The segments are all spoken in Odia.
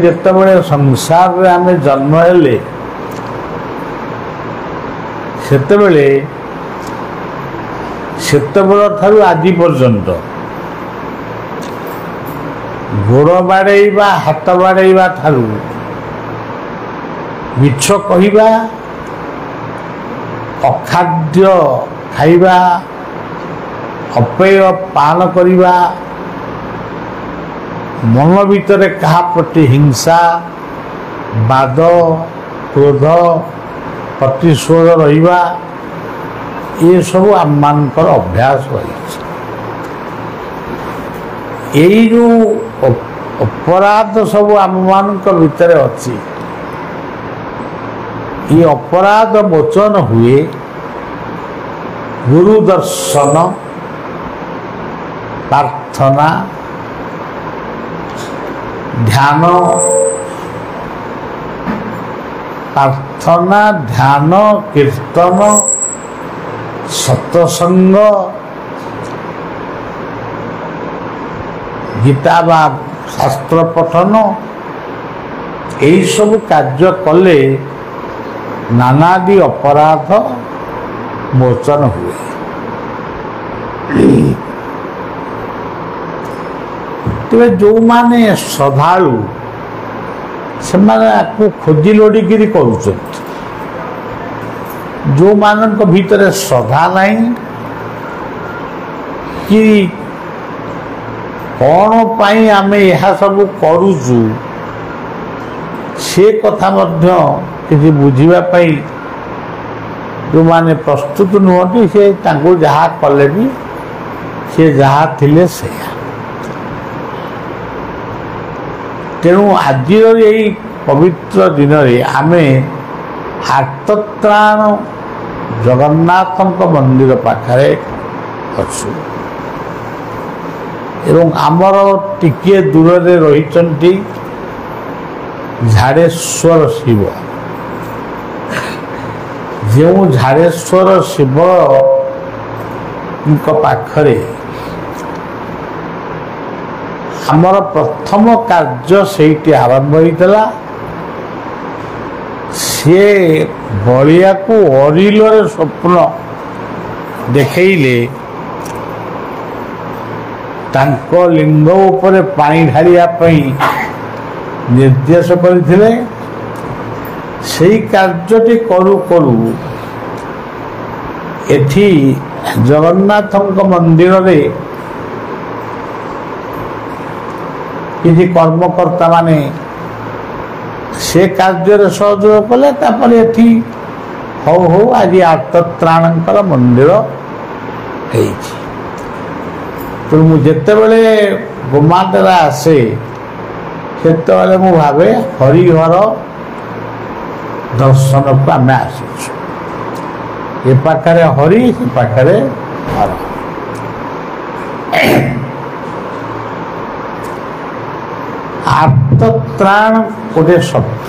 ଯେତେବେଳେ ସଂସାରରେ ଆମେ ଜନ୍ମ ହେଲେ ସେତେବେଳ ଠାରୁ ଆଜି ପର୍ଯ୍ୟନ୍ତ ଗୋଡ଼ ବାଡ଼େଇବା ହାତ ବାଡ଼େଇବା ଠାରୁ ମିଛ କହିବା, ଅଖାଦ୍ୟ ଖାଇବା, ଅପେୟ ପାନ କରିବା, ମନ ଭିତରେ କାହା ପ୍ରତି ହିଂସା, ବାଦ, କ୍ରୋଧ, ପ୍ରତିଶୋଧ ରହିବା, ଏସବୁ ଆମମାନଙ୍କର ଅଭ୍ୟାସ ରହିଛି। ଏଇ ଯେଉଁ ଅପରାଧ ସବୁ ଆମମାନଙ୍କ ଭିତରେ ଅଛି, ଏ ଅପରାଧ ମୋଚନ ହୁଏ ଗୁରୁ ଦର୍ଶନ, ପ୍ରାର୍ଥନା, ଧ୍ୟାନ, କୀର୍ତ୍ତନ, ସତ୍ସଙ୍ଗ, ଗୀତା ବା ଶାସ୍ତ୍ର ପଠନ, ଏହିସବୁ କାର୍ଯ୍ୟ କଲେ ନାନାଦି ଅପରାଧ ମୋଚନ ହୁଏ। ତେବେ ଯେଉଁମାନେ ଶ୍ରଦ୍ଧାଳୁ ସେମାନେ ଆକୁ ଖୋଜି ଲୋଡ଼ିକିରି କରୁଛନ୍ତି। ଯେଉଁମାନଙ୍କ ଭିତରେ ଶ୍ରଦ୍ଧା ନାହିଁ କି କ'ଣ ପାଇଁ ଆମେ ଏହା ସବୁ କରୁଛୁ ସେ କଥା ମଧ୍ୟ କିଛି ବୁଝିବା ପାଇଁ ଯେଉଁମାନେ ପ୍ରସ୍ତୁତ ନୁହନ୍ତି, ସେ ତାଙ୍କୁ ଯାହା କଲେ ବି ସେ ଯାହା ଥିଲେ ସେଇଆ। ତେଣୁ ଆଜିର ଏଇ ପବିତ୍ର ଦିନରେ ଆମେ ଆର୍ତ୍ତତ୍ରାଣ ଜଗନ୍ନାଥଙ୍କ ମନ୍ଦିର ପାଖରେ ଅଛୁ ଏବଂ ଆମର ଟିକିଏ ଦୂରରେ ରହିଛନ୍ତି ଝାଡ଼େଶ୍ୱର ଶିବ। ଯେଉଁ ଝାଡ଼େଶ୍ୱର ଶିବଙ୍କ ପାଖରେ ଆମର ପ୍ରଥମ କାର୍ଯ୍ୟ ସେଇଠି ଆରମ୍ଭ ହୋଇଥିଲା। ସିଏ ବଳିଆକୁ ଅରିଲରେ ସ୍ୱପ୍ନ ଦେଖେଇଲେ ତାଙ୍କ ଲିଙ୍ଗ ଉପରେ ପାଣି ଢାଳିବା ପାଇଁ ନିର୍ଦ୍ଦେଶ କରିଥିଲେ। ସେଇ କାର୍ଯ୍ୟଟି କରୁ କରୁ ଏଠି ଜଗନ୍ନାଥଙ୍କ ମନ୍ଦିରରେ କିଛି କର୍ମକର୍ତ୍ତା ମାନେ ସେ କାର୍ଯ୍ୟରେ ସହଯୋଗ କଲେ। ତାପରେ ଏଠି ହଉ ହଉ ଆଜି ଆର୍ତ୍ତତ୍ରାଣଙ୍କର ମନ୍ଦିର ହେଇଛି। ତେଣୁ ମୁଁ ଯେତେବେଳେ ଗୋମାତାରେ ଆସେ ସେତେବେଳେ ମୁଁ ଭାବେ ହରିହର ଦର୍ଶନକୁ ଆମେ ଆସିଛୁ। ଏ ପାଖରେ ହରି, ସେ ପାଖରେ ହର। ଆର୍ତ୍ତତ୍ରାଣ ଗୋଟିଏ ଶବ୍ଦ।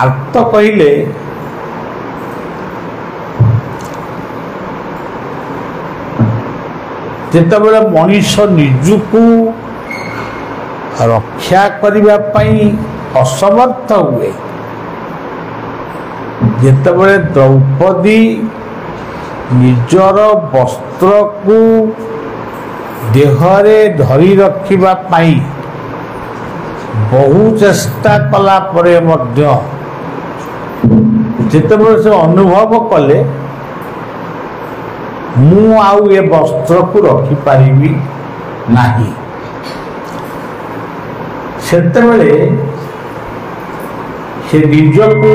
ଆର୍ତ୍ତ କହିଲେ ଯେତେବେଳେ ମଣିଷ ନିଜକୁ ରକ୍ଷା କରିବା ପାଇଁ ଅସମର୍ଥ ହୁଏ, ଯେତେବେଳେ ଦ୍ରୌପଦୀ ନିଜର ବସ୍ତ୍ରକୁ ଦେହରେ ଧରି ରଖିବା ପାଇଁ ବହୁ ଚେଷ୍ଟା କଲା ପରେ ମଧ୍ୟ ଯେତେବେଳେ ସେ ଅନୁଭବ କଲେ ମୁଁ ଆଉ ଏ ବସ୍ତ୍ରକୁ ରଖିପାରିବି ନାହିଁ, ସେତେବେଳେ ସେ ନିଜକୁ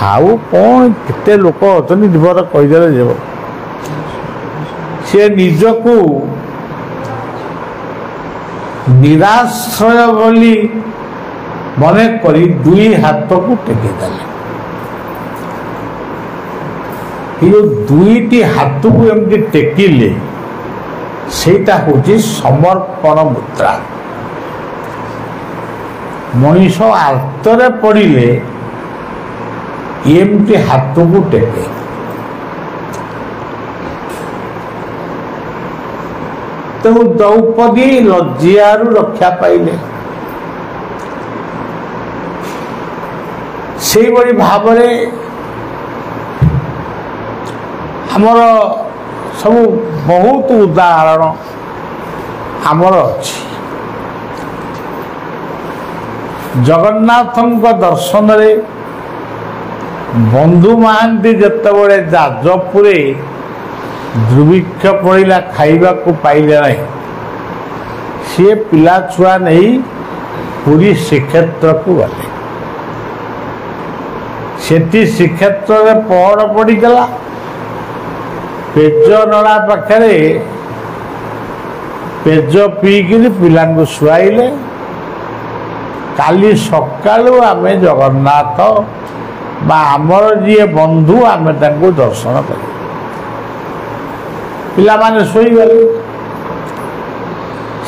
ଆଉ କ'ଣ କେତେ ଲୋକ ଅଛନ୍ତି ଦିବର କହିଦେଲେ ଯିବ, ସେ ନିଜକୁ ନିରାଶ୍ରୟ ବୋଲି ମନେ କରି ଦୁଇ ହାତକୁ ଟେକିଦେଲେ। କିନ୍ତୁ ଦୁଇଟି ହାତକୁ ଏମିତି ଟେକିଲେ ସେଇଟା ହେଉଛି ସମର୍ପଣ ମୁଦ୍ରା। ମଣିଷ ଆର୍ତ୍ତରେ ପଡ଼ିଲେ ଏମିତି ହାତକୁ ଟେକେ। ତେଣୁ ଦ୍ରୌପଦୀ ଲଜ୍ଜାରୁ ରକ୍ଷା ପାଇଲେ। ସେଇଭଳି ଭାବରେ ଆମର ସବୁ ବହୁତ ଉଦାହରଣ ଆମର ଅଛି। ଜଗନ୍ନାଥଙ୍କ ଦର୍ଶନରେ ବନ୍ଧୁ ମହାନ୍ତି ଯେତେବେଳେ ଯାଜପୁରରେ ଦୁର୍ଭିକ୍ଷ ପଡ଼ିଲା, ଖାଇବାକୁ ପାଇଲେ ନାହିଁ, ସିଏ ପିଲା ଛୁଆ ନେଇ ପୁରୀ ଶ୍ରୀକ୍ଷେତ୍ରକୁ ଗଲେ। ସେଠି ଶ୍ରୀକ୍ଷେତ୍ରରେ ପହଡ଼ ପଡ଼ିଗଲା। ପେଜ ନଳା ପାଖରେ ପେଜ ପିଇକିରି ପିଲାଙ୍କୁ ଶୁଆଇଲେ। କାଲି ସକାଳୁ ଆମେ ଜଗନ୍ନାଥ ବା ଆମର ଯିଏ ବନ୍ଧୁ ଆମେ ତାଙ୍କୁ ଦର୍ଶନ କରିବୁ। ପିଲାମାନେ ଶୋଇଗଲେ।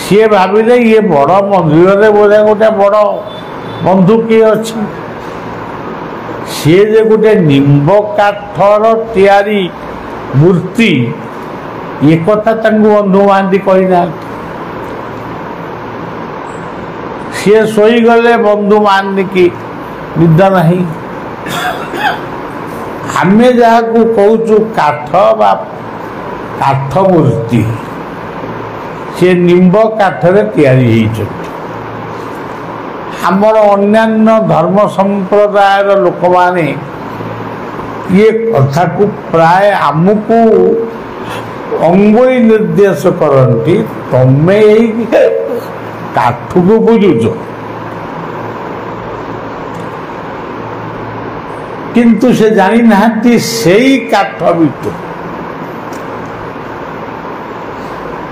ସିଏ ଭାବିଲେ ଇଏ ବଡ଼ ମନ୍ଦିରରେ ବୋଧେ ଗୋଟେ ବଡ଼ ବନ୍ଧୁ କିଏ ଅଛି। ସିଏ ଯେ ଗୋଟେ ନିମ୍ବ କାଠର ତିଆରି ମୂର୍ତ୍ତି, ଏ କଥା ତାଙ୍କୁ ବନ୍ଧୁ ମହାନ୍ତି କହିନାହାନ୍ତି। ସିଏ ଶୋଇଗଲେ। ବନ୍ଧୁ ମହାନ୍ତି କି ନିଦ ନାହିଁ। ଆମେ ଯାହାକୁ କହୁଛୁ କାଠ ବା କାଠ ମୂର୍ତ୍ତି, ସେ ନିମ୍ବ କାଠରେ ତିଆରି ହେଇଛନ୍ତି। ଆମର ଅନ୍ୟାନ୍ୟ ଧର୍ମ ସମ୍ପ୍ରଦାୟର ଲୋକମାନେ ଇଏ କଥାକୁ ପ୍ରାୟ ଆମକୁ ଅଙ୍ଗୁଳି ନିର୍ଦ୍ଦେଶ କରନ୍ତି, ତମେ ଏଇ କାଠକୁ ବୁଝୁଛ। କିନ୍ତୁ ସେ ଜାଣିନାହାନ୍ତି ସେଇ କାଠ ଭିତରୁ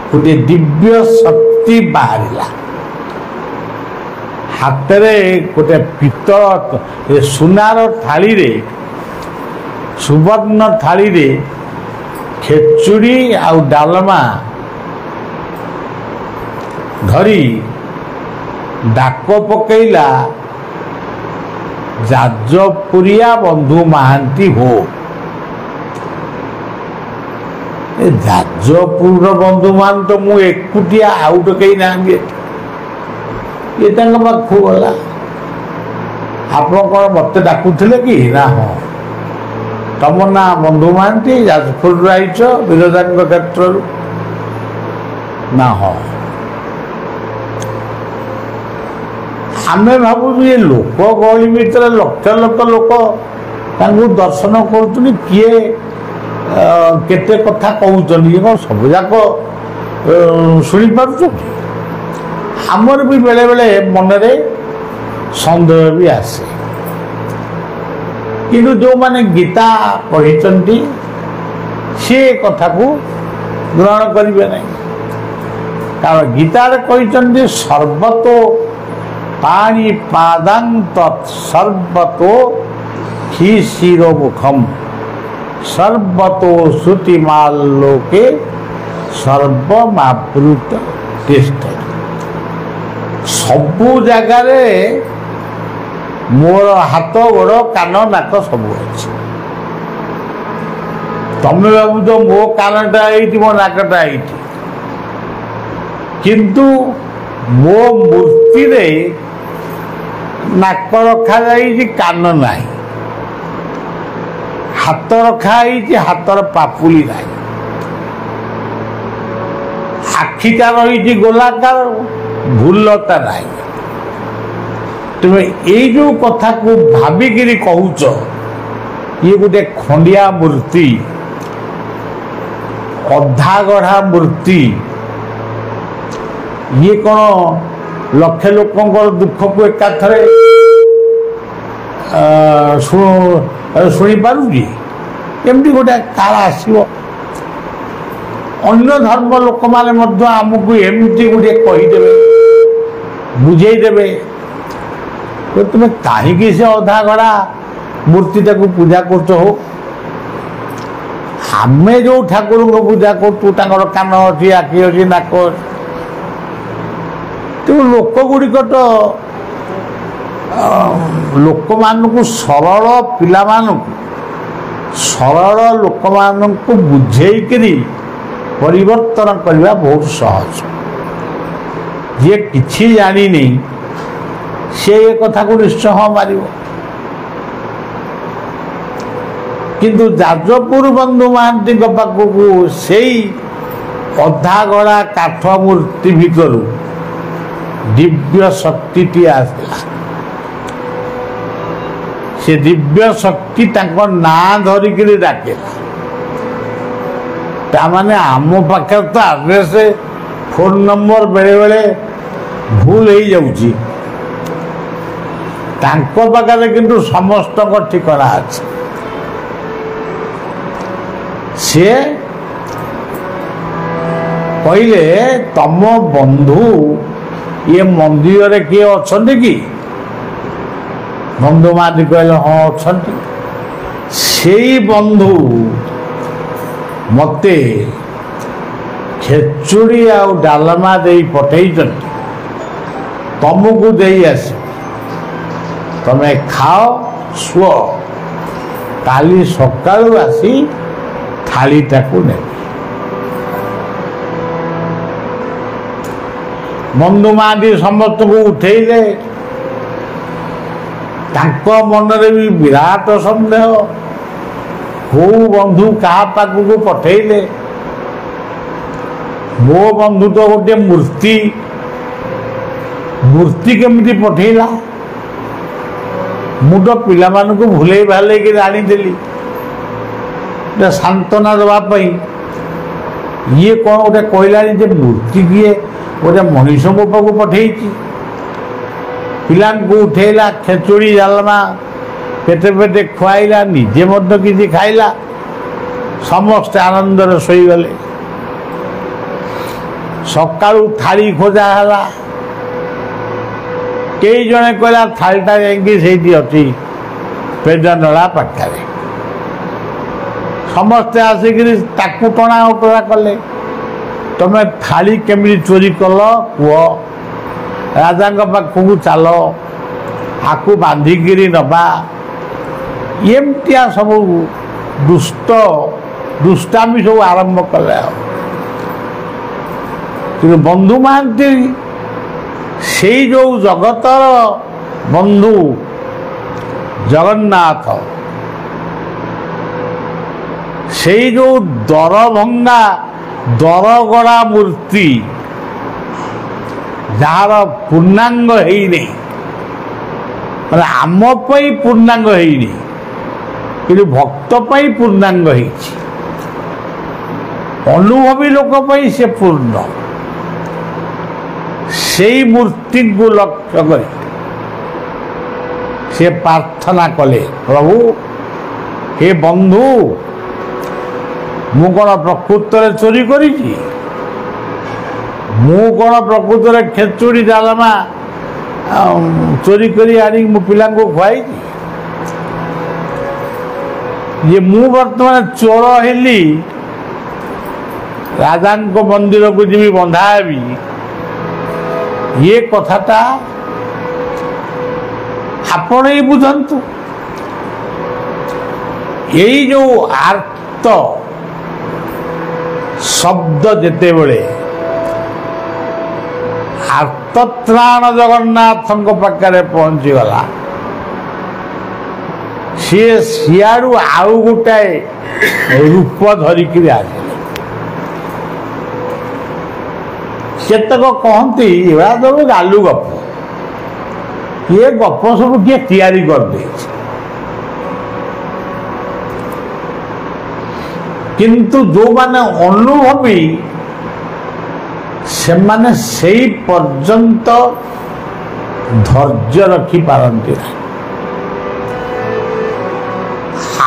ଗୋଟେ ଦିବ୍ୟ ଶକ୍ତି ବାହାରିଲା। ହାତରେ ଗୋଟେ ପିତ୍ତଳ ସୁନାର ଥାଳିରେ, ସୁବର୍ଣ୍ଣ ଥାଳିରେ ଖେଚୁଡ଼ି ଆଉ ଡାଲମା ଧରି ଡାକ ପକେଇଲା, ଯାଜପୁରିଆ ବନ୍ଧୁ ମହାନ୍ତି ହୋ। ଏ ଯାଜପୁରର ବନ୍ଧୁ ମହାନ୍ତି ତ ମୁଁ ଏକୁଟିଆ, ଆଉ ତ କେହି ନାହାନ୍ତି ଏଠି। ଇଏ ତାଙ୍କ ପାଖକୁ ଗଲା। ଆପଣ କ'ଣ ମୋତେ ଡାକୁଥିଲେ କି? ନା ହଁ। ତମ ନାଁ ବନ୍ଧୁ ମହାନ୍ତି, ଯାଜପୁରରୁ ଆଇଛ ବିରଜାଙ୍କ କ୍ଷେତ୍ରରୁ? ନା ହଁ। ଆମେ ଭାବୁଛୁ ଏ ଲୋକ ଗହଳି ଭିତରେ ଲକ୍ଷ ଲକ୍ଷ ଲୋକ ତାଙ୍କୁ ଦର୍ଶନ କରୁଛନ୍ତି, କିଏ କେତେ କଥା କହୁଛନ୍ତି, ଇଏ କ'ଣ ସବୁଯାକ ଶୁଣିପାରୁଛନ୍ତି? ଆମର ବି ବେଳେବେଳେ ମନରେ ସନ୍ଦେହ ବି ଆସେ। କିନ୍ତୁ ଯେଉଁମାନେ ଗୀତା ପଢ଼ିଛନ୍ତି ସେ କଥାକୁ ଗ୍ରହଣ କରିବେ ନାହିଁ। କାରଣ ଗୀତାରେ କହିଛନ୍ତି ସର୍ବତୋ ପାଣି ପାଦାନ୍ତ ସର୍ବତୋ ହି ଶିରୋ ମୁଖମ୍ ସର୍ବତୋ ଶ୍ରୁତିମାଲୋକେ ସର୍ବମାବୃତ ତିଷ୍ଠତି। ସବୁ ଜାଗାରେ ମୋର ହାତ ଗୋଡ଼ କାନ ନାକ ସବୁ ଅଛି। ତମେ ଭାବୁଛ ମୋ କାନଟା ଏଇଠି, ମୋ ନାକଟା ଏଇଠି, କିନ୍ତୁ ମୋ ମୂର୍ତ୍ତିରେ ନାକ ରଖାଯାଇଛି, କାନ ନାହିଁ। ହାତ ରଖା ହେଇଛି, ହାତର ପାପୁଲି ନାହିଁ। ଆଖିଟା ରହିଛି ଗୋଲାକାର, ଭୁଲତା ନାହିଁ। ତୁମେ ଏଇ ଯେଉଁ କଥାକୁ ଭାବିକିରି କହୁଛ ଇଏ ଗୋଟେ ଖଣ୍ଡିଆ ମୂର୍ତ୍ତି, ଅଧା ଗଢ଼ା ମୂର୍ତ୍ତି, ଇଏ କ'ଣ ଲକ୍ଷେ ଲୋକଙ୍କର ଦୁଃଖକୁ ଏକାଥରେ ଶୁଣିପାରୁଛି? କେମିତି ଗୋଟେ କାଳ ଆସିବ? ଅନ୍ୟ ଧର୍ମ ଲୋକମାନେ ମଧ୍ୟ ଆମକୁ ଏମିତି ଗୋଟେ କହିଦେବେ, ବୁଝେଇଦେବେ, ତୁମେ କାହିଁକି ସେ ଅଧା ଗଢ଼ା ମୂର୍ତ୍ତିଟାକୁ ପୂଜା କରୁଛ? ହଉ, ଆମେ ଯେଉଁ ଠାକୁରଙ୍କୁ ପୂଜା କରୁଛୁ ତାଙ୍କର କାନ ଅଛି, ଆଖି ଅଛି, ନାକ ଅଛି। ତେଣୁ ଲୋକ ଗୁଡ଼ିକ ତ ଲୋକମାନଙ୍କୁ, ସରଳ ପିଲାମାନଙ୍କୁ, ସରଳ ଲୋକମାନଙ୍କୁ ବୁଝେଇକିରି ପରିବର୍ତ୍ତନ କରିବା ବହୁତ ସହଜ। ଯିଏ କିଛି ଜାଣିନି ସେ ଏ କଥାକୁ ନିଶ୍ଚୟ ମାରିବ। କିନ୍ତୁ ଯାଜପୁର ବନ୍ଧୁ ମହାନ୍ତିଙ୍କ ପାଖକୁ ସେଇ ଅଧାଗଢ଼ା କାଠ ମୂର୍ତ୍ତି ଭିତରୁ ଦିବ୍ୟ ଶକ୍ତିଟିଏ ଆସିଲା। ସେ ଦିବ୍ୟ ଶକ୍ତି ତାଙ୍କ ନାଁ ଧରିକିରି ଡାକିଲା। ତାମାନେ ଆମ ପାଖରେ ତ ଆଡ୍ରେସ ଫୋନ ନମ୍ବର ବେଳେବେଳେ ଭୁଲ ହେଇଯାଉଛି, ତାଙ୍କ ପାଖରେ କିନ୍ତୁ ସମସ୍ତଙ୍କ ଠିକଣା ଅଛି। ସେ କହିଲେ ତମ ବନ୍ଧୁ ଇଏ ମନ୍ଦିରରେ କିଏ ଅଛନ୍ତି କି? ବନ୍ଧୁ ମହାନ୍ତି କହିଲେ ହଁ ଅଛନ୍ତି। ସେଇ ବନ୍ଧୁ ମୋତେ ଖେଚୁଡ଼ି ଆଉ ଡାଲମା ଦେଇ ପଠେଇଛନ୍ତି, ତମକୁ ଦେଇ ଆସିବ। ତମେ ଖାଅ ଶୁଅ, କାଲି ସକାଳୁ ଆସି ଥାଳିଟାକୁ ନେବେ। ବନ୍ଧୁ ମହାନ୍ତି ସମସ୍ତଙ୍କୁ ଉଠେଇଲେ। ତାଙ୍କ ମନରେ ବି ବିରାଟ ସନ୍ଦେହ, କୋଉ ବନ୍ଧୁ କାହା ପାଖକୁ ପଠେଇଲେ। ମୋ ବନ୍ଧୁ ତ ଗୋଟିଏ ମୂର୍ତ୍ତି କେମିତି ପଠେଇଲା? ମୁଁ ତ ପିଲାମାନଙ୍କୁ ଭୁଲେଇ ଭାଲେଇକି ଆଣିଥିଲି ସାନ୍ତ୍ୱନା ଦେବା ପାଇଁ। ଇଏ କ'ଣ ଗୋଟେ କହିଲାଣି ଯେ ମୂର୍ତ୍ତି କିଏ ଗୋଟେ ମଣିଷ ମୋ ପାଖକୁ ପଠେଇଛି। ପିଲାଙ୍କୁ ଉଠେଇଲା, ଖେଚୁଡ଼ି ଡାଲମା ପେଟେ ପେଟେ ଖୁଆଇଲା, ନିଜେ ମଧ୍ୟ କିଛି ଖାଇଲା। ସମସ୍ତେ ଆନନ୍ଦରେ ଶୋଇଗଲେ। ସକାଳୁ ଥାଳି ଖୋଜା ହେଲା। କେଇ ଜଣେ କହିଲା ଥାଳିଟା ଯାଇକି ସେଇଠି ଅଛି ପେଜନଳା ପାଖରେ। ସମସ୍ତେ ଆସିକିରି ତାକୁ ଟଣା ଓଟରା କଲେ। ତମେ ଥାଳି କେମିତି ଚୋରି କଲ କୁହ, ରାଜାଙ୍କ ପାଖକୁ ଚାଲ, ଆକୁ ବାନ୍ଧିକିରି ନେବା। ଏମିତିଆ ସବୁ ଦୁଷ୍ଟାମି ସବୁ ଆରମ୍ଭ କଲେ। ଆଉ କିନ୍ତୁ ବନ୍ଧୁ ମହାନ୍ତି ସେଇ ଯେଉଁ ଜଗତର ବନ୍ଧୁ ଜଗନ୍ନାଥ, ସେଇ ଯେଉଁ ଦରଭଙ୍ଗା ଦରଗଡ଼ା ମୂର୍ତ୍ତି, ଯାହାର ପୂର୍ଣ୍ଣାଙ୍ଗ ହେଇନି, ମାନେ ଆମ ପାଇଁ ପୂର୍ଣ୍ଣାଙ୍ଗ ହେଇନି କିନ୍ତୁ ଭକ୍ତ ପାଇଁ ପୂର୍ଣ୍ଣାଙ୍ଗ ହେଇଛି। ଅନୁଭବୀ ଲୋକ ପାଇଁ ସେ ପୂର୍ଣ୍ଣ। ସେଇ ମୂର୍ତ୍ତିକୁ ଲକ୍ଷ୍ୟ କରି ସେ ପ୍ରାର୍ଥନା କଲେ, ପ୍ରଭୁ ହେ ବନ୍ଧୁ, ମୁଁ କ'ଣ ପ୍ରକୃତରେ ଚୋରି କରିଛି? ମୁଁ କ'ଣ ପ୍ରକୃତରେ ଖେଚୁଡ଼ି ଡାଲମା ଚୋରି କରି ଆଣିକି ମୋ ପିଲାଙ୍କୁ ଖୁଆଇଛି? ଯେ ମୁଁ ବର୍ତ୍ତମାନ ଚୋର ହେଲି, ରାଜାଙ୍କ ମନ୍ଦିରକୁ ଯିବି, ବନ୍ଧା ହେବି, ଇଏ କଥାଟା ଆପଣ ହିଁ ବୁଝନ୍ତୁ। ଏଇ ଯେଉଁ ଆର୍ତ ଶବ୍ଦ ଯେତେବେଳେ ଆର୍ତ୍ତତ୍ରାଣ ଜଗନ୍ନାଥଙ୍କ ପାଖରେ ପହଞ୍ଚିଗଲା, ସିଏ ସିଆଡ଼ୁ ଆଉ ଗୋଟାଏ ରୂପ ଧରିକିରି ଆସିଲେ। କେତେକ କହନ୍ତି ଏଗୁଡ଼ା ସବୁ ଗାଲୁ ଗପ, ଏ ଗପ ସବୁ କିଏ ତିଆରି କରିଦେଇଛି। କିନ୍ତୁ ଯେଉଁମାନେ ଅନୁଭବୀ ସେମାନେ ସେଇ ପର୍ଯ୍ୟନ୍ତ ଧୈର୍ଯ୍ୟ ରଖିପାରନ୍ତି ନାହିଁ।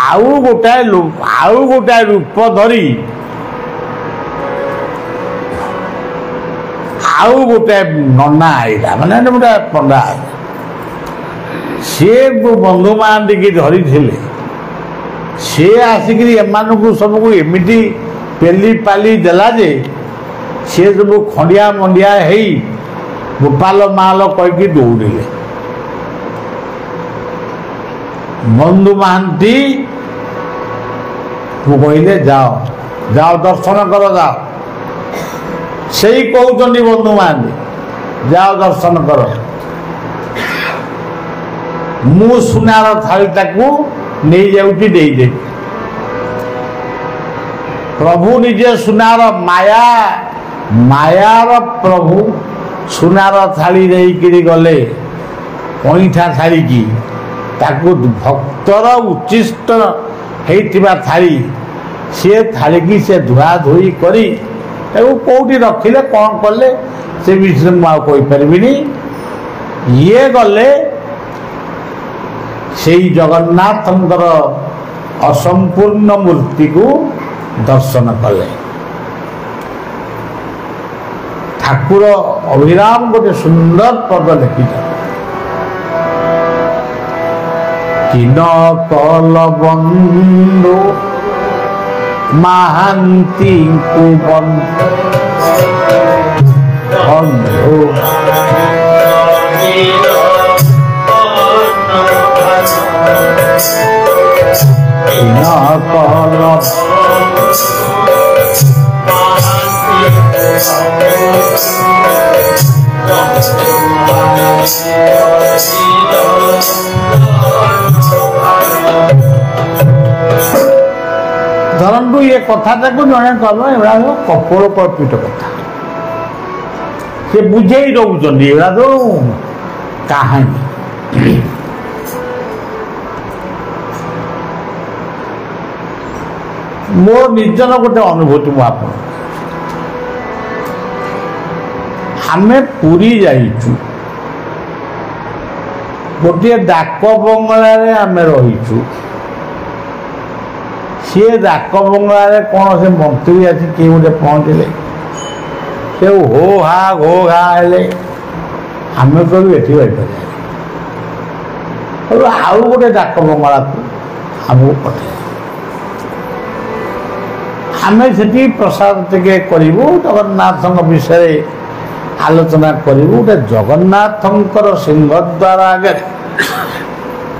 ଆଉ ଗୋଟାଏ ରୂପ ଧରି ଆଉ ଗୋଟାଏ ନନା ଆଇଲା, ମାନେ ଗୋଟେ ପଣ୍ଡା ଆଇଲା। ସିଏ ବନ୍ଧୁ ମହାନ୍ତିକି ଧରିଥିଲେ। ସିଏ ଆସିକିରି ଏମାନଙ୍କୁ ସବୁକୁ ଏମିତି ପେଲି ପାଲି ଦେଲା ଯେ ସିଏ ସବୁ ଖଣ୍ଡିଆ ମଣ୍ଡିଆ ହେଇ ଗୋପାଲ ମାଲ କହିକି ଦୌଡ଼ିଲେ। ବନ୍ଧୁ ମହାନ୍ତି କହିଲେ ଯାଅ ଯାଅ ଦର୍ଶନ କର, ଯାଅ। ସେଇ କହୁଛନ୍ତି ବନ୍ଧୁ ମହାନ୍ତି ଯାଅ ଦର୍ଶନ କର। ମୁଁ ସୁନାର ଥାଳିଟାକୁ ନେଇଯାଉଛି ଦେଇଦେବି। ପ୍ରଭୁ ନିଜେ ସୁନାର ମାୟାର ପ୍ରଭୁ ସୁନାର ଥାଳି ନେଇକିରି ଗଲେ କଇଁଠା ଥାଳିକି, ତାକୁ ଭକ୍ତର ଉଚ୍ଚିଷ୍ଟ ହେଇଥିବା ଥାଳି, ସେ ଥାଳିକି ସେ ଧୁଆ ଧୋଇ କରି ତାକୁ କେଉଁଠି ରଖିଲେ କ'ଣ କଲେ ସେ ବିଷୟରେ ମୁଁ ଆଉ କହିପାରିବିନି। ଇଏ ଗଲେ ସେଇ ଜଗନ୍ନାଥଙ୍କର ଅସମ୍ପୂର୍ଣ୍ଣ ମୂର୍ତ୍ତିକୁ ଦର୍ଶନ କଲେ। ଠାକୁର ଅଭିରାମ ଗୋଟେ ସୁନ୍ଦର ପଦ ଲେଖିଛନ୍ତି, କିନ କଲ ବନ୍ଧୁ ମହାନ୍ତିଙ୍କୁ ବନ୍ଧୁ କିନ କଲ ଧରନ୍ତୁ ଏ କଥାଟାକୁ ଜଣେ କହିବ ଏଗୁଡ଼ା କପୋଳ କଳ୍ପିତ କଥା, ସେ ବୁଝେଇ ଦଉଛନ୍ତି ଏଗୁଡ଼ା ତ କାହାଣୀ। ମୋ ନିଜର ଗୋଟେ ଅନୁଭୂତି ମୁଁ ଆପଣ, ଆମେ ପୁରୀ ଯାଇଛୁ, ଗୋଟିଏ ଡାକ ବଙ୍ଗଳାରେ ଆମେ ରହିଛୁ। ସିଏ ଡାକ ବଙ୍ଗଳାରେ କ'ଣ ସେ ମନ୍ତ୍ରୀ ଆସି କିଏ ଗୋଟେ ପହଞ୍ଚିଲେ, ସେ ହୋ ହା ଘୋ ଘା ହେଲେ, ଆମେ କହିଲୁ ଏଠି ରହିପାରିବା, ଆଉ ଗୋଟେ ଡାକ ବଙ୍ଗଳାକୁ ଆମକୁ ପଠେଇଲେ। ଆମେ ସେଠି ପ୍ରସାଦ ଟିକେ କରିବୁ, ଜଗନ୍ନାଥଙ୍କ ବିଷୟରେ ଆଲୋଚନା କରିବୁ। ଗୋଟେ ଜଗନ୍ନାଥଙ୍କର ସିଂହଦ୍ୱାର ଆଗରେ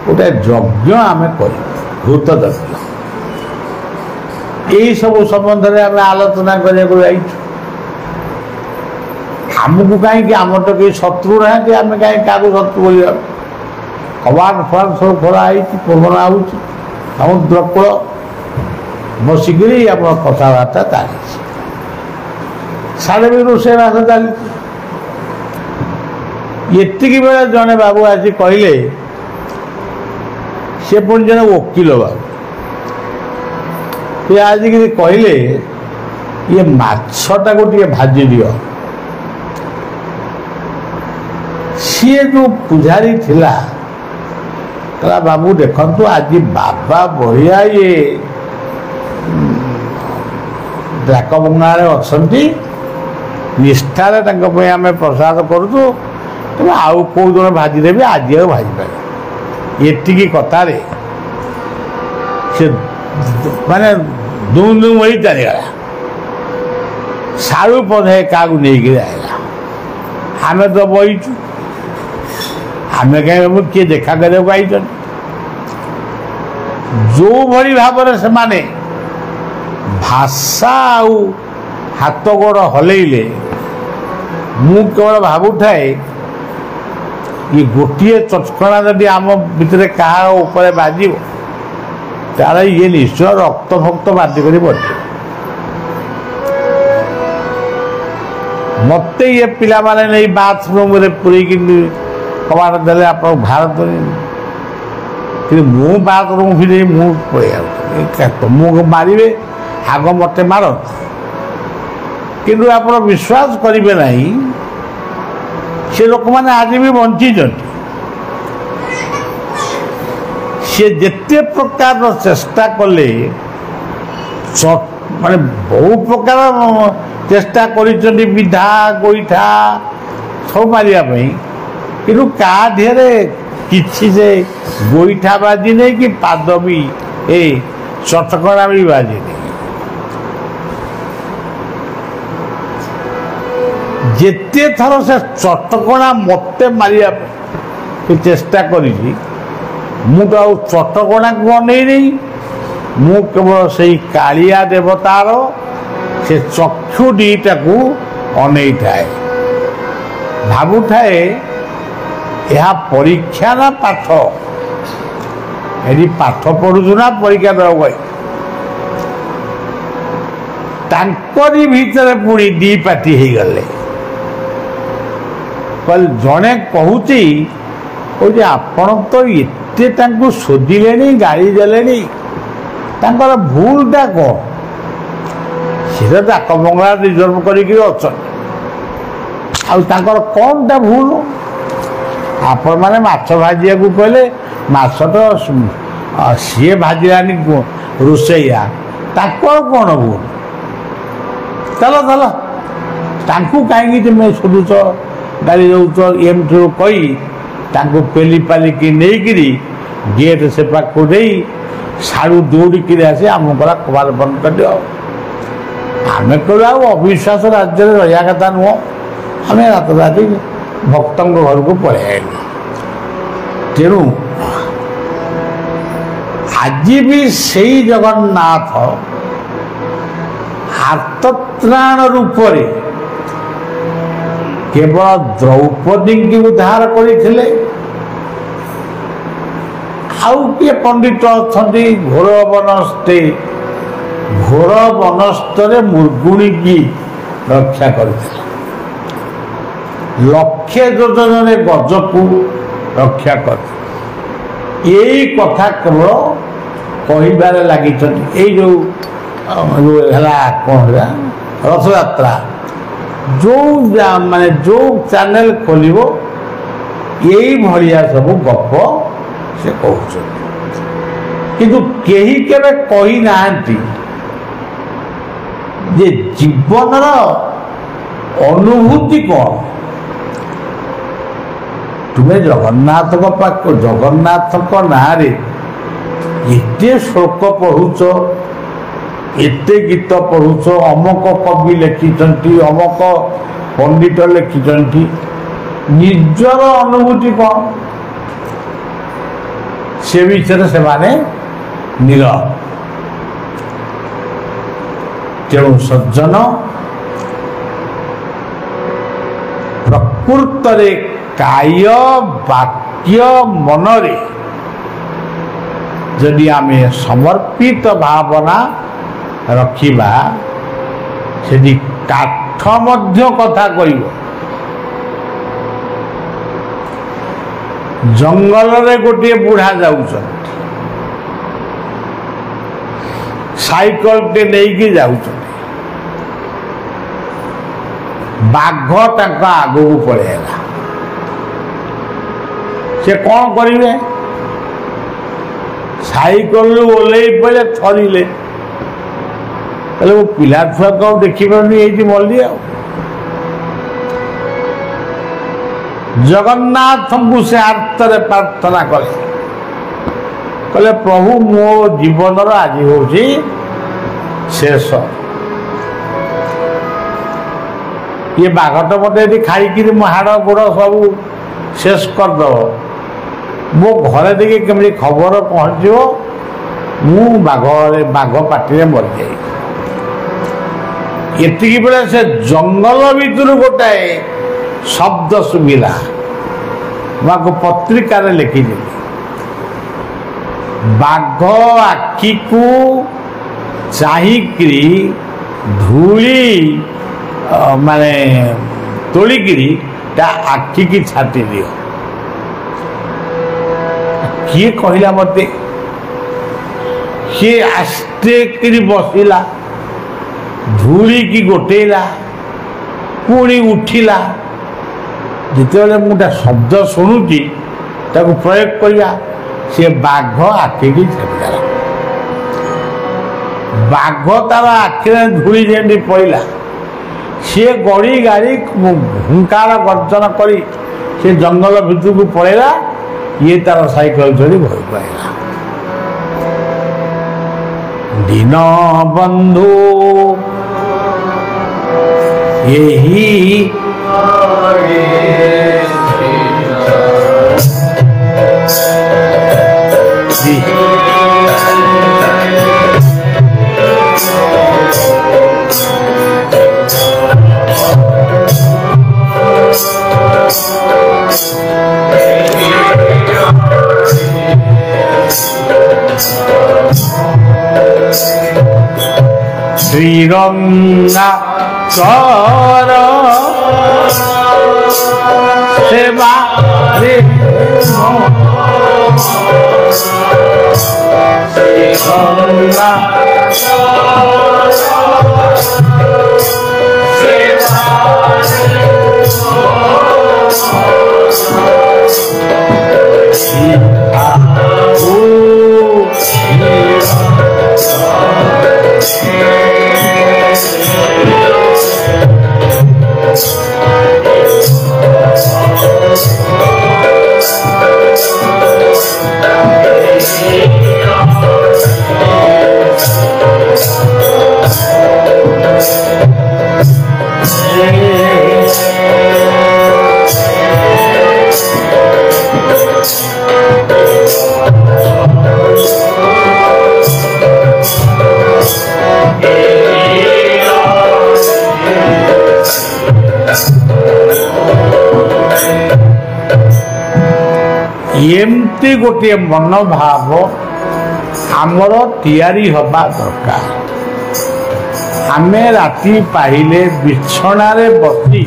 ଗୋଟେ ଯଜ୍ଞ ଆମେ କରିବୁ, ଭୂତ ଯଜ୍ଞ। ଏଇସବୁ ସମ୍ବନ୍ଧରେ ଆମେ ଆଲୋଚନା କରିବାକୁ ଯାଇଛୁ। ଆମକୁ କାହିଁକି, ଆମର ତ କେହି ଶତ୍ରୁ ନାହାନ୍ତି, ଆମେ କାହିଁକି କାହାକୁ ଶତ୍ରୁ ବୋଲିବା? କବାଟ ଫବାଟ ସବୁ ଖୋଲା ହେଇଛି, ପବନ ଆଉଛି, ସମୁଦ୍ର କୂଳ ବସିକିରି ଆମର କଥାବାର୍ତ୍ତା ଚାଲିଛି। ସାଡ଼େ ବି ରୋଷେଇବାସ ଚାଲିଛି। ଏତିକି ବେଳେ ଜଣେ ବାବୁ ଆସି କହିଲେ, ସେ ପୁଣି ଜଣେ ଓକିଲ ବାବୁ, ସେ ଆସିକିରି କହିଲେ ଇଏ ମାଛଟାକୁ ଟିକେ ଭାଜି ଦିଅ। ସିଏ ଯେଉଁ ପୂଜାରୀ ଥିଲା କହିଲା, ବାବୁ ଦେଖନ୍ତୁ ଆଜି ବାବା ବଢ଼ିଆ ଇଏ ଡାକ ବଙ୍ଗଳାରେ ଅଛନ୍ତି, ନିଷ୍ଠାରେ ତାଙ୍କ ପାଇଁ ଆମେ ପ୍ରସାଦ କରୁଛୁ, ତେଣୁ ଆଉ କେଉଁ ଜଣ ଭାଜିଦେବି, ଆଜି ଆଉ ଭାଜିପାରିବ। ଏତିକି କଥାରେ ସେ ମାନେ ଦୁଁ ଦୁଁ ହୋଇ ଚାଲିଗଲା। ସାରୁ ପଧେ କାହାକୁ ନେଇକିରି ଆସିଲା। ଆମେ ତ ବହିଛୁ, ଆମେ କାହିଁକି କିଏ ଦେଖା କରିବାକୁ ଆଇଛନ୍ତି। ଯେଉଁଭଳି ଭାବରେ ସେମାନେ ଭାଷା ଆଉ ହାତ ଗୋଡ଼ ହଲେଇଲେ, ମୁଁ କେବଳ ଭାବୁଥାଏ ଇଏ ଗୋଟିଏ ଚଟକଣା ଯଦି ଆମ ଭିତରେ କାହା ଉପରେ ବାଜିବ, ତାହେଲେ ଇଏ ନିଶ୍ଚୟ ରକ୍ତ ଫକ୍ତ ବାନ୍ତି କରି ପଡ଼ିବ। ମୋତେ ଇଏ ପିଲାମାନେ ନେଇ ବାଥରୁମ୍ରେ ପୁରେଇକି କବାଟ ଦେଲେ ଆପଣ ଭାରତ, କିନ୍ତୁ ମୁଁ ବାଥରୁମ୍ ଭିତରେ ମୁଁ ପଳେଇ ଯାଉଛି। ତମକୁ ମାରିବେ ଆଗ ମୋତେ ମାରନ୍ତୁ, କିନ୍ତୁ ଆପଣ ବିଶ୍ୱାସ କରିବେ ନାହିଁ, ସେ ଲୋକମାନେ ଆଜି ବି ବଞ୍ଚିଛନ୍ତି। ସେ ଯେତେ ପ୍ରକାରର ଚେଷ୍ଟା କଲେ, ମାନେ ବହୁ ପ୍ରକାର ଚେଷ୍ଟା କରିଛନ୍ତି, ବିଧା ଗୋଇଠା ସବୁ ମାରିବା ପାଇଁ, କିନ୍ତୁ କାହା ଦେହରେ କିଛି ସେ ଗୋଇଠା ବାଜିନି କି ପାଦ ବି ଏ ଚଟକଣା ବି ବାଜିନି। ଯେତେ ଥର ସେ ଚଟକଣା ମୋତେ ମାରିବା ପାଇଁ ଚେଷ୍ଟା କରିଛି, ମୁଁ ତ ଆଉ ଚଟକଣାକୁ ଅନେଇନି, ମୁଁ କେବଳ ସେଇ କାଳିଆ ଦେବତାର ସେ ଚକ୍ଷୁ ଦିଟାକୁ ଅନେଇଥାଏ, ଭାବୁଥାଏ ଏହା ପରୀକ୍ଷା ନା ପାଠ, ଏଠି ପାଠ ପଢୁଛୁ ନା ପରୀକ୍ଷା ଦେବ। ତାଙ୍କରି ଭିତରେ ପୁଣି ଦି ପାର୍ଟି ହେଇଗଲେ। ଜଣେ କହୁଛି ଆପଣ ତ ଏତେ ତାଙ୍କୁ ଶୋଧିଲେଣି, ଗାଳି ଦେଲେଣି, ତାଙ୍କର ଭୁଲଟା କ'ଣ? ସେଟା ଡାକ ବଙ୍ଗଳା ରିଜର୍ଭ କରିକି ଅଛନ୍ତି, ଆଉ ତାଙ୍କର କ'ଣଟା ଭୁଲ? ଆପଣମାନେ ମାଛ ଭାଜିବାକୁ କହିଲେ, ମାଛ ତ ସିଏ ଭାଜିଲାନି ରୋଷେଇଆ, ତାଙ୍କର କ'ଣ ଭୁଲ? ଚାଲ ତାଙ୍କୁ କାହିଁକି ତୁମେ ଶୋଧୁଛ, ଗାଳି ଦେଉଛ? ଏମିତି କହି ତାଙ୍କୁ ପେଲି ପାଲିକି ନେଇକିରି ଗେଟ୍ ସେ ପାଖକୁ ଦେଇ ସାଡ଼ୁ ଦୌଡ଼ିକିରି ଆସି ଆମ କଲା କବାଟ ବନ୍ଦ କରିଦିଅ। ଆମେ କହିଲୁ ଆଉ ଅବିଶ୍ୱାସ ରାଜ୍ୟରେ ରହିବା କଥା ନୁହଁ, ଆମେ ରାତି ଭକ୍ତଙ୍କ ଘରକୁ ପଳେଇ ଆଇଲୁ। ତେଣୁ ଆଜି ବି ସେଇ ଜଗନ୍ନାଥ ଆର୍ତ୍ତତ୍ରାଣ ରୂପରେ କେବଳ ଦ୍ରୌପଦୀଙ୍କୁ ଉଦ୍ଧାର କରିଥିଲେ। ଆଉ କିଏ ପଣ୍ଡିତ ଅଛନ୍ତି ଘୋର ବନସ୍ତରେ ମୃଗୁଣୀକି ରକ୍ଷା କରିଥିଲେ, ଲକ୍ଷେ ଯୋଜନରେ ଗଜକୁ ରକ୍ଷା କରିଥିଲେ। ଏଇ କଥା କେବଳ କହିବାରେ ଲାଗିଛନ୍ତି। ଏଇ ଯେଉଁ ହେଲା କ'ଣ ହେଲା ରଥଯାତ୍ରା, ଯେଉଁ ଚ୍ୟାନେଲ ଖୋଲିବ ଏଇଭଳିଆ ସବୁ ଗପ ସେ କହୁଛନ୍ତି, କିନ୍ତୁ କେହି କେବେ କହିନାହାନ୍ତି ଯେ ଜୀବନର ଅନୁଭୂତି କ'ଣ। ତୁମେ ଜଗନ୍ନାଥଙ୍କ ନାଁରେ ଏତେ ଶ୍ଲୋକ ପଢ଼ୁଛ, ଏତେ ଗୀତ ପଢ଼ୁଛ, ଅମକ କବି ଲେଖିଛନ୍ତି, ଅମକ ପଣ୍ଡିତ ଲେଖିଛନ୍ତି, ନିଜର ଅନୁଭୂତି କ'ଣ ସେ ବିଷୟରେ ସେମାନେ ନୀରବ। ତେଣୁ ସଜ୍ଜନ, ପ୍ରକୃତରେ କାୟ ବାକ୍ୟ ମନରେ ଯଦି ଆମେ ସମର୍ପିତ ଭାବନା ରଖିବା, ସେଠି କାଠ ମଧ୍ୟ କଥା କହିବ। ଜଙ୍ଗଲରେ ଗୋଟିଏ ବୁଢ଼ା ଯାଉଛନ୍ତି, ସାଇକେଲଟେ ନେଇକି ଯାଉଛନ୍ତି, ବାଘ ତାଙ୍କ ଆଗକୁ ପଳେଇଲା। ସେ କ'ଣ କରିବେ? ସାଇକେଲରୁ ଓହ୍ଲେଇ ପଡ଼ିଲେ, ଥରିଲେ, କହିଲେ ମୁଁ ପିଲା ଛୁଆକୁ ଆଉ ଦେଖିପାରୁନି, ଏଇଠି ମଲି। ଆଉ ଜଗନ୍ନାଥଙ୍କୁ ସେ ଆର୍ତ୍ତରେ ପ୍ରାର୍ଥନା କଲେ, କହିଲେ ପ୍ରଭୁ ମୋ ଜୀବନର ଆଜି ହେଉଛି ଶେଷ। ଇଏ ବାଘଟା ମୋତେ ଏଠି ଖାଇକିରି ମୋ ହାଡ଼ ଗୋଡ଼ ସବୁ ଶେଷ କରିଦେବ। ମୋ ଘରେ ଦେଖି କେମିତି ଖବର ପହଞ୍ଚିବ ମୁଁ ବାଘ ପାଟିରେ ମରିଯାଇ। ଏତିକି ବେଳେ ସେ ଜଙ୍ଗଲ ଭିତରୁ ଗୋଟାଏ ଶବ୍ଦ ଶୁଭିଲା। ମୁଁ ଆକୁ ପତ୍ରିକାରେ ଲେଖିଥିଲି। ବାଘ ଆଖିକୁ ଚାହିଁକିରି ଧୂଳି ତୋଳିକିରି ତା ଆଖିକି ଛାଟି ଦିଅ। କିଏ କହିଲା ମତେ? କିଏ ଆସ୍ତେ କରି ବସିଲା, ଧୂଳିକି ଗୋଟେଇଲା, ପୁଣି ଉଠିଲା। ଯେତେବେଳେ ମୁଁ ତା ଶବ୍ଦ ଶୁଣୁଛି ତାକୁ ପ୍ରୟୋଗ କରିବା, ସେ ବାଘ ଆଖିକି ଛାଡ଼ିଦେଲା। ବାଘ ତାର ଆଖିରେ ଧୂଳି ଯେମିତି ପଡ଼ିଲା, ସିଏ ଗଡ଼ି ଗାଡ଼ି ହୁଙ୍କାର ଗର୍ଜନ କରି ସେ ଜଙ୍ଗଲ ଭିତରକୁ ପଳେଇଲା। ଇଏ ତାର ସାଇକେଲ ଚଢ଼ି ଘରକୁ ଆସିଲା। ଦୀନ ବନ୍ଧୁ ଏହି ଶ୍ରୀରଙ୍ଗା କର ସେବା ରେ ଶ୍ରୀରଙ୍ଗା एमती गोटे मनोभाव आमर तैयारी हवा दरकार। आमे राति पाहिले बिछणारे बसी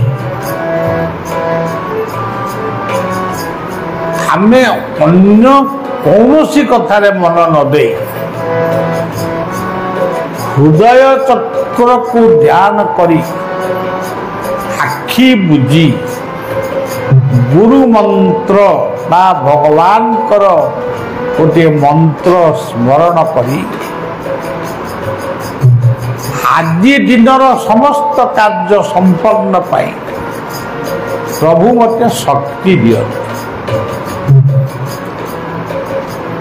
आमे अन्य कौनसी कथारे मन न दे हृदय चक्र को ध्यान करी आखि बुझी गुरु मंत्र बा भगवान कर गोटे मंत्र स्मरण करी आज दिनर समस्त कार्य संपन्न पाई प्रभु मते शक्ति दियो।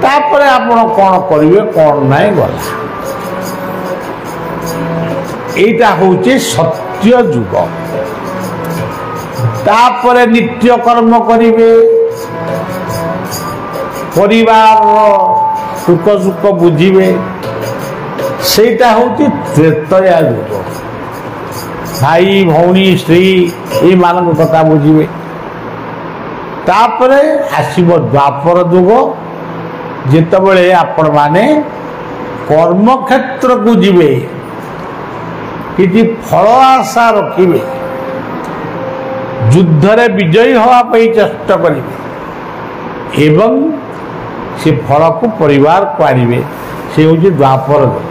तापरे आपण कौन करिवे कौन नहीं गला एटा होचे सत्य जुग। तापरे नित्य कर्म करिवे परिवार सुख सुख बुझिवे सेटा होची त्रेतया जुग। भाई भौणी स्त्री ये मान कथा बुझिवे। तापरे आसीबो द्वापर जुग जेतबेले आपण माने कर्म क्षेत्र को जिवे कि फल आशा रखिवे युद्ध रे विजयी हवा पाई चेष्टा करिवे एवं से फल को परिवार को आनिवे से होची द्वापर जुग।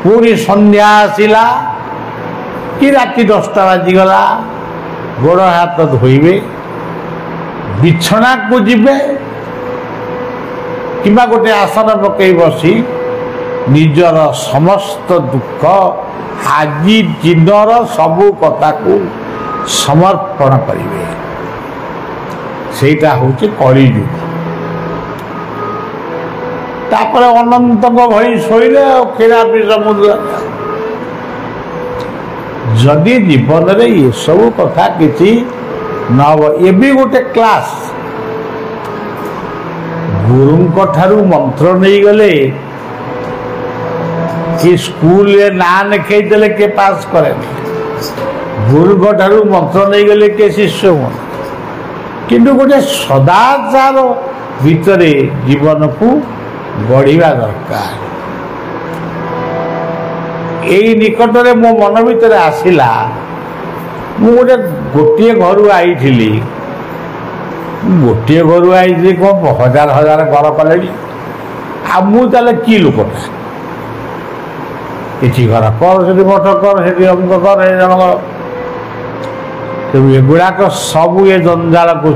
पूरी संध्या आसिला कि राति 10टा बाजिगला गोड़ हाथ धोइबे बिछना को जिबे किंबा गोटे आसन पकई बसी निजर समस्त दुख आज दिनर सबू कथा को समर्पण करिवे सेटा होची कलियुग। तापरे अनंत भई शोले केरा भी समुद्र जदि जीवन रे ये सब कथा किछि न ये भी गोटे क्लास गुरुंक ठारू मंत्र नहीं गले कि स्कूल रे ना लिखे देले के पास करे गुरुंक ठारू मंत्र नहीं गले के शिष्य हो किंतु गोटे सदाचार भितरे जीवन को गढ़िया दरकार। यही निकट में मो मन भीतर आसिला मु गोटे घर आई गोटे घर आई कौन हजार हजार घर कले आ मुझे कि लोकटा कि घर कर से मठ कर से अमुक कर एगुड़ाक सब ये जंजाल को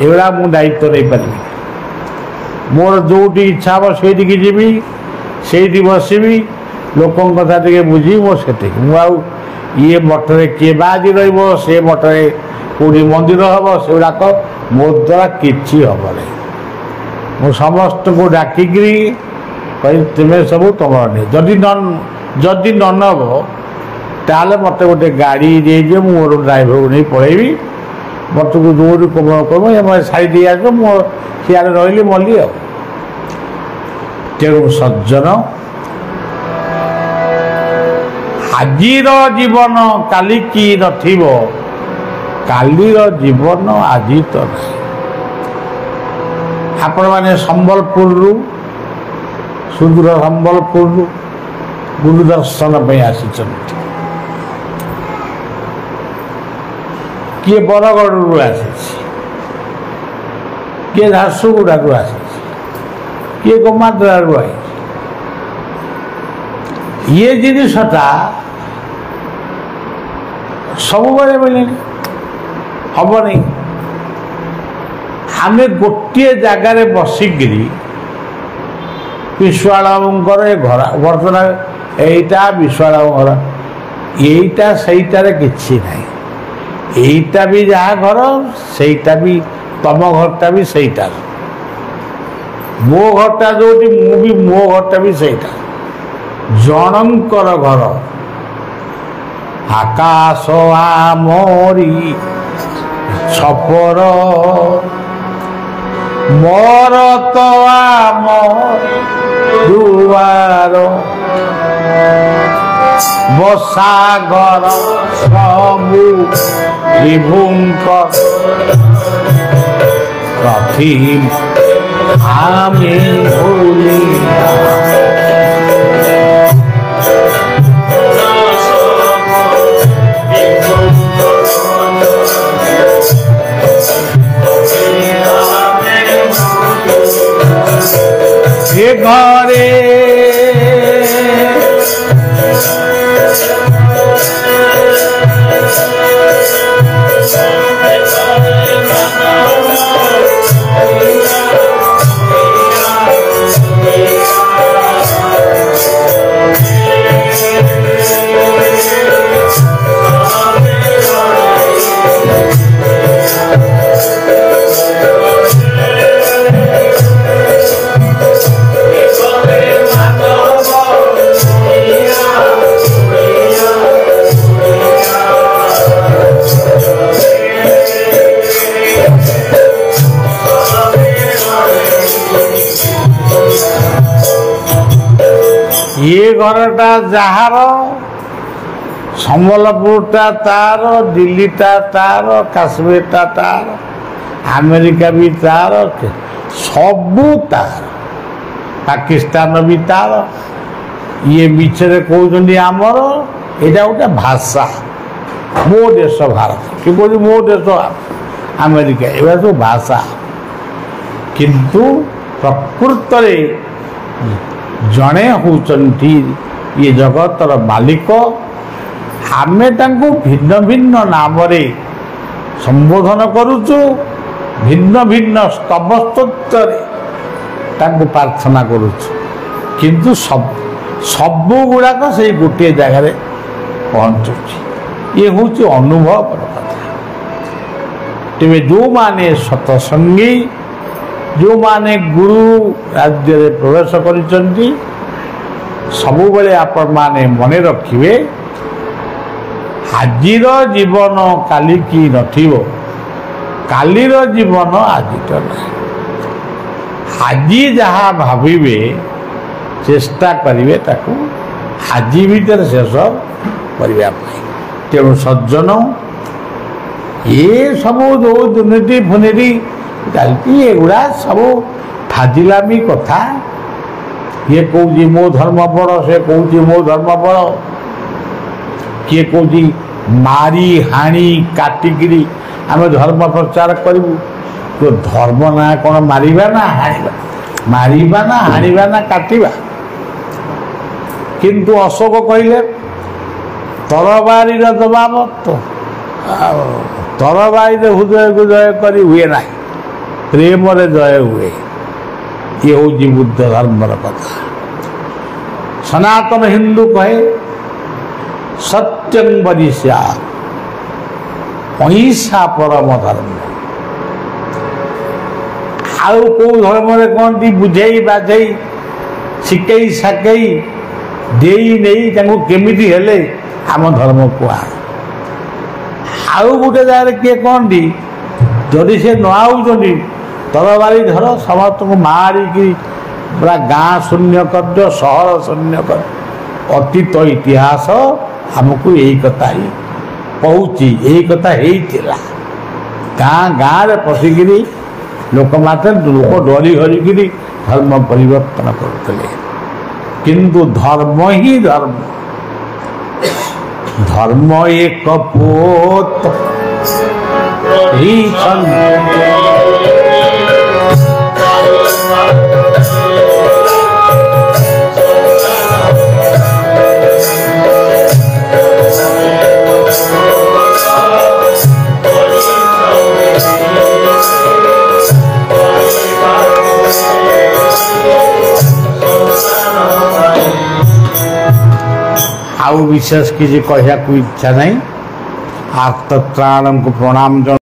एगुड़ा मु दायित्व नहीं पारि मोर जो इच्छा हम से जीवी से बसबी लोक कथा टे बुझी मो से ये मठरे किए बाजी रे मठरे कौटी मंदिर हम से गुड़ाक मो द्वारा किसी हम नहीं समस्त को डाकिक तुम्हें सब तुम जदि न नब ताले मत गोटे गाड़ी दे मोर ड्राइवर को नहीं पलैबी मत को जो कमल कम सारी दे आस सियाड़े रही मल्ली आ तेणु सज्जन आजिर जीवन काली की नथिबो कालीर जीवन आज तो नहीं। आपण माने संबलपुर सुदूर संबलपुर गुरु दर्शन आसिचंती किए बरगढ़ आसी किए झारसुगुड़ा आसी किए गोमात्रा आई ये जिनसटा सब बेले मिले हम नहीं आम गोटे जगार बसिकी विश्वाड़कर घर बर्तमान यहीटा विश्वाड़ घर यहीटा सहीटार किसी ना यहीटा भी जहाँ घर सहीटा भी तम घरटा भी सहीटा मो घरटा जो मु भी मो घरटा भी सहीटा जनकर घर आकाश आमरी छपर मोर तो आम दुआर बसा घर सबु विभुंक कथी आमे भूलिया ये घरे ये घरटा जार संबलपुरटा तार दिल्लीटा तार काश्मीरटा तार अमेरिका भी तार सबू तार पाकिस्तान भी तार ये मिछरे कहते आमर यहाँ गोटे भाषा मो देश भारत कि कह मो देश अमेरिका एवं सब भाषा किंतु प्रकृत जड़े होती ये जगतर मालिक आमे तांको भिन्न भिन्न नाम संबोधन करुचु भिन्न भिन्न स्तव स्तोत्र तांको प्रार्थना करुचु किंतु सब गुड़ाक से गोटे जगार पहुँचु ये हूँ अनुभव कथा तेरे जो माने सतसंगी जो माने गुरु राज्य रे प्रवेश करिसंती सबु बेले आपण माने मने रखिबे आजिर जीवन काली की नथिबो कालीर जीवन आजिर नहीं आजी जहाँ भाविबे चेष्टा करिवे ताकू आजी भीतर शेष करिवा पाई तेणु सज्जन ये सब जो दुर्नीति फुनीति चलती एगुड़ा सब फाजिलामी कथा ये कौची मो धर्म बड़ से कौची मो धर्म बड़ किए कौची मारी हाणी काटिकी आम धर्म प्रचार करूँ तो धर्म ना कौन मारिबा ना हाणिबा मारिबा ना हाणिबा ना काटिबा किंतु अशोक कहले तरबारी जवाब तो तरबारी हृदय को जय करी हुए ना प्रेम रे जय हुए ये हूँ बुद्ध धर्म कथा सनातन हिंदू कहे सत्यं वदिष्या अहिंसा परम धर्म आउ कौ धर्म कहती बुझे बाझे शिकई साकई दे नहीं केमिति हेले आम धर्म कुआ आउ गोटे जगह किए कहती जदि से न आउଛନ୍ତି तरबारी धर समस्त को मारिकी पूरा गाँ शून्य कर दो सहर शून्य कर अतीत इतिहास हमको यही कथा ही कहूँ यही कथा होता गाँ गाँव में पशिकी लोक मात्र लोक डरी हरिकी धर्म परिवर्तन करते किंतु धर्म ही धर्म, धर्म एक पोत ही आउ विशेष किसी कहया इच्छा नहीं। आर्तत्राण को प्रणाम।